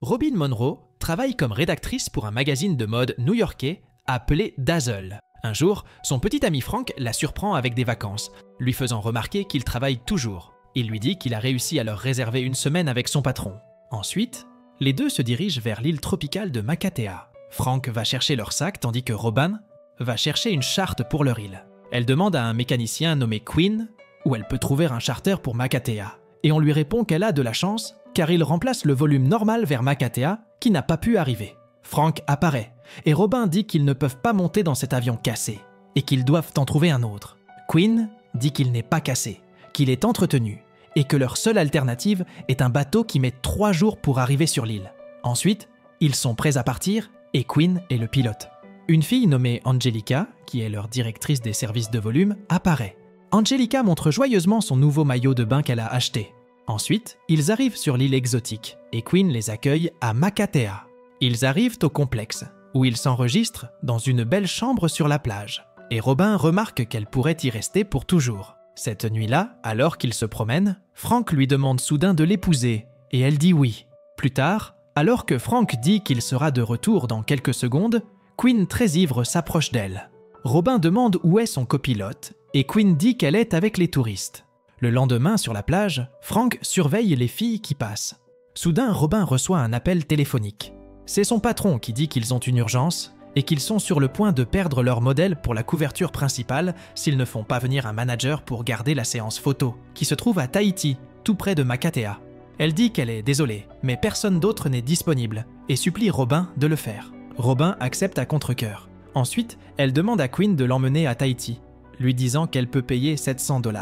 Robin Monroe travaille comme rédactrice pour un magazine de mode new-yorkais appelé Dazzle. Un jour, son petit ami Frank la surprend avec des vacances, lui faisant remarquer qu'il travaille toujours. Il lui dit qu'il a réussi à leur réserver une semaine avec son patron. Ensuite, les deux se dirigent vers l'île tropicale de Makatea. Frank va chercher leur sac tandis que Robin va chercher une charte pour leur île. Elle demande à un mécanicien nommé Quinn où elle peut trouver un charter pour Makatea. Et on lui répond qu'elle a de la chance car il remplace le volume normal vers Makatea qui n'a pas pu arriver. Frank apparaît et Robin dit qu'ils ne peuvent pas monter dans cet avion cassé et qu'ils doivent en trouver un autre. Quinn dit qu'il n'est pas cassé, qu'il est entretenu et que leur seule alternative est un bateau qui met 3 jours pour arriver sur l'île. Ensuite, ils sont prêts à partir et Quinn est le pilote. Une fille nommée Angelica, qui est leur directrice des services de volume, apparaît. Angelica montre joyeusement son nouveau maillot de bain qu'elle a acheté. Ensuite, ils arrivent sur l'île exotique et Quinn les accueille à Makatea. Ils arrivent au complexe, où ils s'enregistrent dans une belle chambre sur la plage. Et Robin remarque qu'elle pourrait y rester pour toujours. Cette nuit-là, alors qu'ils se promènent, Frank lui demande soudain de l'épouser, et elle dit oui. Plus tard, alors que Frank dit qu'il sera de retour dans quelques secondes, Quinn très ivre s'approche d'elle. Robin demande où est son copilote, et Quinn dit qu'elle est avec les touristes. Le lendemain, sur la plage, Frank surveille les filles qui passent. Soudain, Robin reçoit un appel téléphonique. C'est son patron qui dit qu'ils ont une urgence et qu'ils sont sur le point de perdre leur modèle pour la couverture principale s'ils ne font pas venir un manager pour garder la séance photo, qui se trouve à Tahiti, tout près de Makatea. Elle dit qu'elle est désolée, mais personne d'autre n'est disponible et supplie Robin de le faire. Robin accepte à contre-cœur. Ensuite, elle demande à Quinn de l'emmener à Tahiti, lui disant qu'elle peut payer 700 $.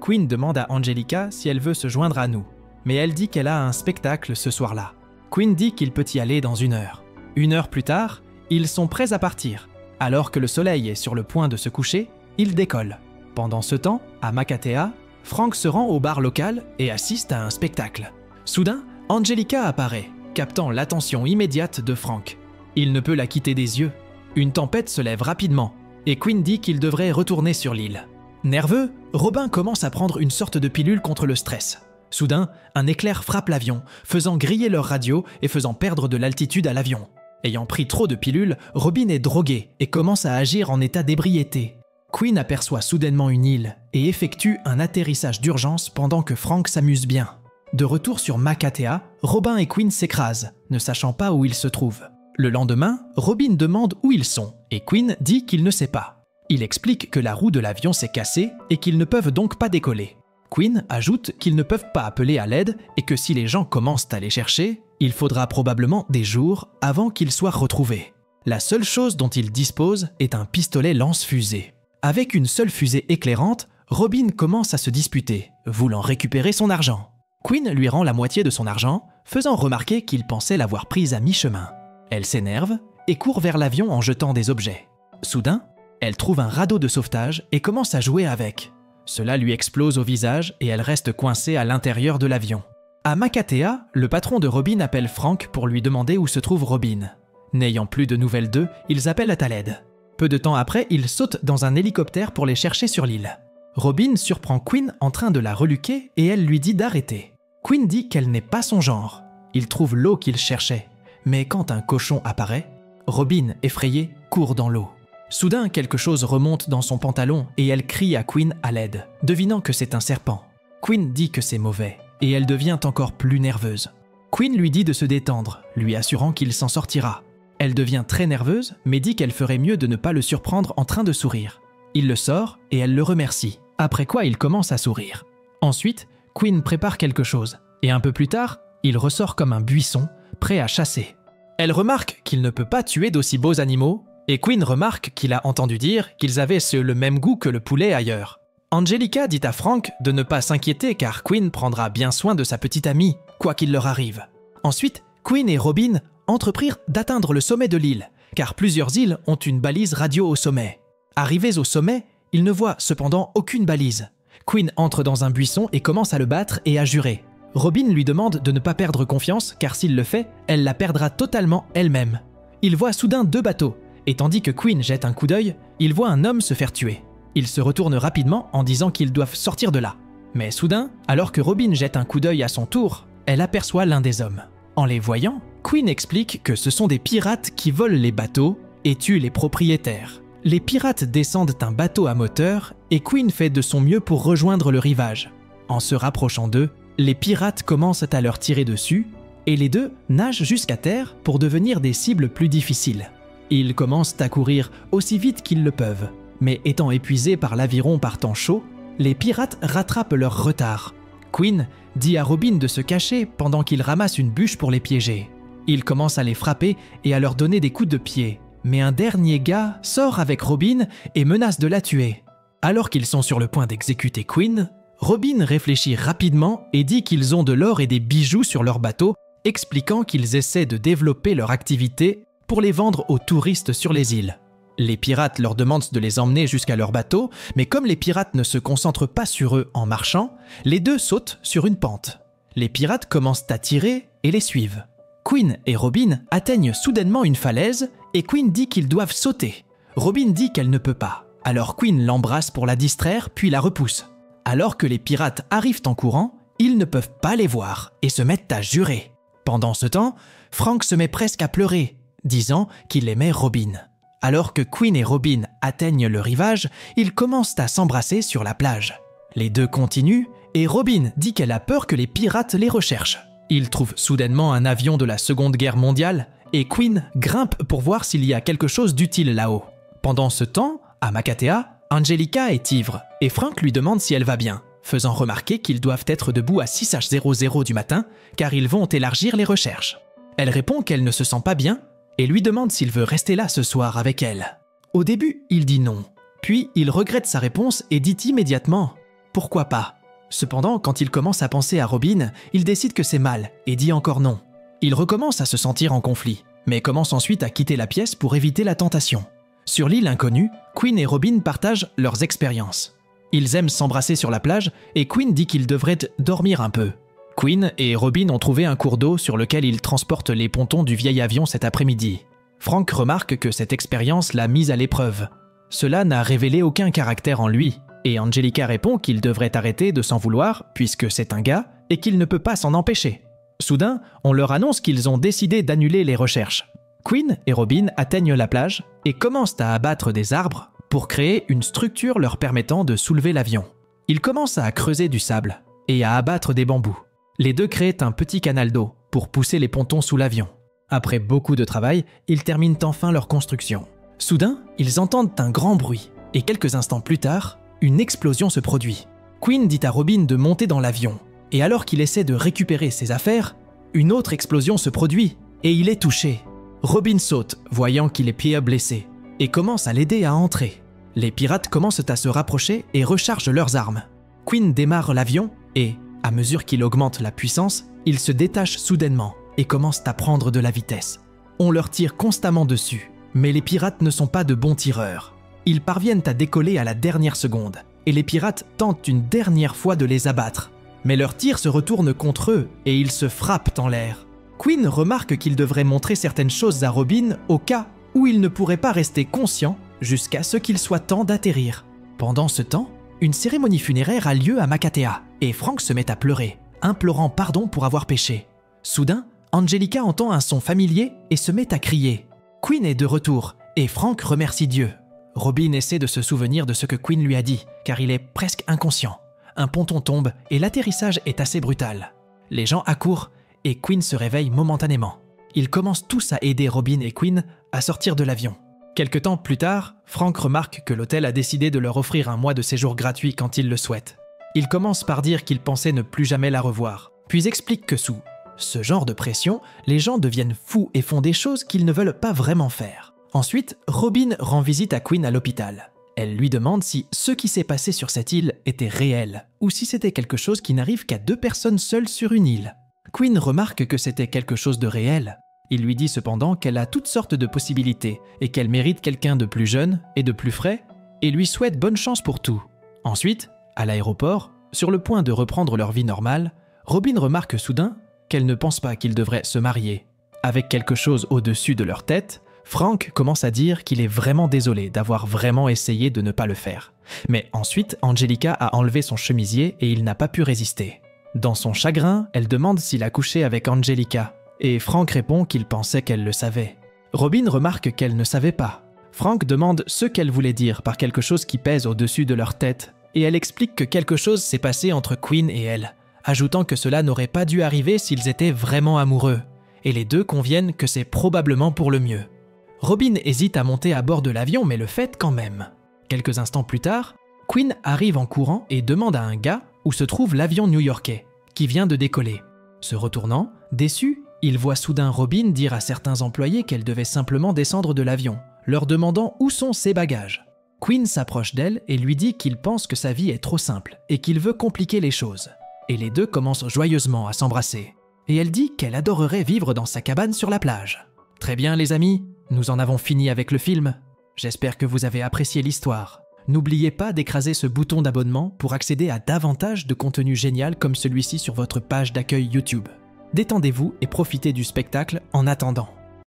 Quinn demande à Angelica si elle veut se joindre à nous, mais elle dit qu'elle a un spectacle ce soir-là. Quinn dit qu'il peut y aller dans 1 heure. 1 heure plus tard, ils sont prêts à partir. Alors que le soleil est sur le point de se coucher, ils décollent. Pendant ce temps, à Makatea, Frank se rend au bar local et assiste à un spectacle. Soudain, Angelica apparaît, captant l'attention immédiate de Frank. Il ne peut la quitter des yeux. Une tempête se lève rapidement et Quinn dit qu'il devrait retourner sur l'île. Nerveux, Robin commence à prendre une sorte de pilule contre le stress. Soudain, un éclair frappe l'avion, faisant griller leur radio et faisant perdre de l'altitude à l'avion. Ayant pris trop de pilules, Robin est drogué et commence à agir en état d'ébriété. Quinn aperçoit soudainement une île et effectue un atterrissage d'urgence pendant que Frank s'amuse bien. De retour sur Makatea, Robin et Quinn s'écrasent, ne sachant pas où ils se trouvent. Le lendemain, Robin demande où ils sont et Quinn dit qu'il ne sait pas. Il explique que la roue de l'avion s'est cassée et qu'ils ne peuvent donc pas décoller. Quinn ajoute qu'ils ne peuvent pas appeler à l'aide et que si les gens commencent à les chercher, il faudra probablement des jours avant qu'ils soient retrouvés. La seule chose dont ils disposent est un pistolet lance-fusée. Avec une seule fusée éclairante, Robin commence à se disputer, voulant récupérer son argent. Quinn lui rend la moitié de son argent, faisant remarquer qu'il pensait l'avoir prise à mi-chemin. Elle s'énerve et court vers l'avion en jetant des objets. Soudain, elle trouve un radeau de sauvetage et commence à jouer avec. Cela lui explose au visage et elle reste coincée à l'intérieur de l'avion. À Makatea, le patron de Robin appelle Frank pour lui demander où se trouve Robin. N'ayant plus de nouvelles d'eux, ils appellent à l'aide. Peu de temps après, ils sautent dans un hélicoptère pour les chercher sur l'île. Robin surprend Quinn en train de la reluquer et elle lui dit d'arrêter. Quinn dit qu'elle n'est pas son genre. Il trouve l'eau qu'il cherchait. Mais quand un cochon apparaît, Robin, effrayée, court dans l'eau. Soudain, quelque chose remonte dans son pantalon et elle crie à Quinn à l'aide, devinant que c'est un serpent. Quinn dit que c'est mauvais et elle devient encore plus nerveuse. Quinn lui dit de se détendre, lui assurant qu'il s'en sortira. Elle devient très nerveuse, mais dit qu'elle ferait mieux de ne pas le surprendre en train de sourire. Il le sort et elle le remercie, après quoi il commence à sourire. Ensuite, Quinn prépare quelque chose et un peu plus tard, il ressort comme un buisson, prêt à chasser. Elle remarque qu'il ne peut pas tuer d'aussi beaux animaux et Quinn remarque qu'il a entendu dire qu'ils avaient le même goût que le poulet ailleurs. Angelica dit à Frank de ne pas s'inquiéter car Quinn prendra bien soin de sa petite amie, quoi qu'il leur arrive. Ensuite, Quinn et Robin entreprirent d'atteindre le sommet de l'île, car plusieurs îles ont une balise radio au sommet. Arrivés au sommet, ils ne voient cependant aucune balise. Quinn entre dans un buisson et commence à le battre et à jurer. Robin lui demande de ne pas perdre confiance car s'il le fait, elle la perdra totalement elle-même. Il voit soudain 2 bateaux. Et tandis que Quinn jette un coup d'œil, il voit un homme se faire tuer. Il se retourne rapidement en disant qu'ils doivent sortir de là. Mais soudain, alors que Robin jette un coup d'œil à son tour, elle aperçoit l'un des hommes. En les voyant, Quinn explique que ce sont des pirates qui volent les bateaux et tuent les propriétaires. Les pirates descendent un bateau à moteur et Quinn fait de son mieux pour rejoindre le rivage. En se rapprochant d'eux, les pirates commencent à leur tirer dessus et les deux nagent jusqu'à terre pour devenir des cibles plus difficiles. Ils commencent à courir aussi vite qu'ils le peuvent, mais étant épuisés par l'aviron par temps chaud, les pirates rattrapent leur retard. Quinn dit à Robin de se cacher pendant qu'il ramasse une bûche pour les piéger. Il commence à les frapper et à leur donner des coups de pied, mais un dernier gars sort avec Robin et menace de la tuer. Alors qu'ils sont sur le point d'exécuter Quinn, Robin réfléchit rapidement et dit qu'ils ont de l'or et des bijoux sur leur bateau, expliquant qu'ils essaient de développer leur activité pour les vendre aux touristes sur les îles. Les pirates leur demandent de les emmener jusqu'à leur bateau, mais comme les pirates ne se concentrent pas sur eux en marchant, les deux sautent sur une pente. Les pirates commencent à tirer et les suivent. Quinn et Robin atteignent soudainement une falaise et Quinn dit qu'ils doivent sauter. Robin dit qu'elle ne peut pas. Alors Quinn l'embrasse pour la distraire puis la repousse. Alors que les pirates arrivent en courant, ils ne peuvent pas les voir et se mettent à jurer. Pendant ce temps, Frank se met presque à pleurer, disant qu'il aimait Robin. Alors que Quinn et Robin atteignent le rivage, ils commencent à s'embrasser sur la plage. Les deux continuent et Robin dit qu'elle a peur que les pirates les recherchent. Ils trouvent soudainement un avion de la Seconde Guerre mondiale et Quinn grimpe pour voir s'il y a quelque chose d'utile là-haut. Pendant ce temps, à Makatea, Angelica est ivre et Frank lui demande si elle va bien, faisant remarquer qu'ils doivent être debout à 6h00 du matin car ils vont élargir les recherches. Elle répond qu'elle ne se sent pas bien et lui demande s'il veut rester là ce soir avec elle. Au début, il dit non. Puis, il regrette sa réponse et dit immédiatement « Pourquoi pas ?» Cependant, quand il commence à penser à Robin, il décide que c'est mal et dit encore non. Il recommence à se sentir en conflit, mais commence ensuite à quitter la pièce pour éviter la tentation. Sur l'île inconnue, Quinn et Robin partagent leurs expériences. Ils aiment s'embrasser sur la plage et Quinn dit qu'ils devraient dormir un peu. Quinn et Robin ont trouvé un cours d'eau sur lequel ils transportent les pontons du vieil avion cet après-midi. Frank remarque que cette expérience l'a mise à l'épreuve. Cela n'a révélé aucun caractère en lui, et Angelica répond qu'il devrait arrêter de s'en vouloir puisque c'est un gars et qu'il ne peut pas s'en empêcher. Soudain, on leur annonce qu'ils ont décidé d'annuler les recherches. Quinn et Robin atteignent la plage et commencent à abattre des arbres pour créer une structure leur permettant de soulever l'avion. Ils commencent à creuser du sable et à abattre des bambous. Les deux créent un petit canal d'eau pour pousser les pontons sous l'avion. Après beaucoup de travail, ils terminent enfin leur construction. Soudain, ils entendent un grand bruit et quelques instants plus tard, une explosion se produit. Quinn dit à Robin de monter dans l'avion et alors qu'il essaie de récupérer ses affaires, une autre explosion se produit et il est touché. Robin saute, voyant qu'il est pieds blessé, et commence à l'aider à entrer. Les pirates commencent à se rapprocher et rechargent leurs armes. Quinn démarre l'avion et, à mesure qu'il augmente la puissance, il se détache soudainement et commence à prendre de la vitesse. On leur tire constamment dessus, mais les pirates ne sont pas de bons tireurs. Ils parviennent à décoller à la dernière seconde, et les pirates tentent une dernière fois de les abattre. Mais leurs tirs se retournent contre eux et ils se frappent en l'air. Quinn remarque qu'il devrait montrer certaines choses à Robin au cas où il ne pourrait pas rester conscient jusqu'à ce qu'il soit temps d'atterrir. Pendant ce temps, une cérémonie funéraire a lieu à Makatea et Frank se met à pleurer, implorant pardon pour avoir péché. Soudain, Angelica entend un son familier et se met à crier. Quinn est de retour et Frank remercie Dieu. Robin essaie de se souvenir de ce que Quinn lui a dit, car il est presque inconscient. Un ponton tombe et l'atterrissage est assez brutal. Les gens accourent et Quinn se réveille momentanément. Ils commencent tous à aider Robin et Quinn à sortir de l'avion. Quelque temps plus tard, Frank remarque que l'hôtel a décidé de leur offrir un mois de séjour gratuit quand ils le souhaitent. Il commence par dire qu'il pensait ne plus jamais la revoir, puis explique que sous ce genre de pression, les gens deviennent fous et font des choses qu'ils ne veulent pas vraiment faire. Ensuite, Robin rend visite à Quinn à l'hôpital. Elle lui demande si ce qui s'est passé sur cette île était réel, ou si c'était quelque chose qui n'arrive qu'à 2 personnes seules sur une île. Quinn remarque que c'était quelque chose de réel. Il lui dit cependant qu'elle a toutes sortes de possibilités et qu'elle mérite quelqu'un de plus jeune et de plus frais, et lui souhaite bonne chance pour tout. Ensuite, à l'aéroport, sur le point de reprendre leur vie normale, Robin remarque soudain qu'elle ne pense pas qu'ils devraient se marier. Avec quelque chose au-dessus de leur tête, Frank commence à dire qu'il est vraiment désolé d'avoir vraiment essayé de ne pas le faire. Mais ensuite, Angelica a enlevé son chemisier et il n'a pas pu résister. Dans son chagrin, elle demande s'il a couché avec Angelica, Et Frank répond qu'il pensait qu'elle le savait. Robin remarque qu'elle ne savait pas. Frank demande ce qu'elle voulait dire par quelque chose qui pèse au-dessus de leur tête, et elle explique que quelque chose s'est passé entre Quinn et elle, ajoutant que cela n'aurait pas dû arriver s'ils étaient vraiment amoureux, et les deux conviennent que c'est probablement pour le mieux. Robin hésite à monter à bord de l'avion, mais le fait quand même. Quelques instants plus tard, Quinn arrive en courant et demande à un gars où se trouve l'avion new-yorkais, qui vient de décoller. Se retournant, déçu, il voit soudain Robin dire à certains employés qu'elle devait simplement descendre de l'avion, leur demandant où sont ses bagages. Quinn s'approche d'elle et lui dit qu'il pense que sa vie est trop simple et qu'il veut compliquer les choses. Et les deux commencent joyeusement à s'embrasser. Et elle dit qu'elle adorerait vivre dans sa cabane sur la plage. Très bien les amis, nous en avons fini avec le film. J'espère que vous avez apprécié l'histoire. N'oubliez pas d'écraser ce bouton d'abonnement pour accéder à davantage de contenu génial comme celui-ci sur votre page d'accueil YouTube. Détendez-vous et profitez du spectacle en attendant.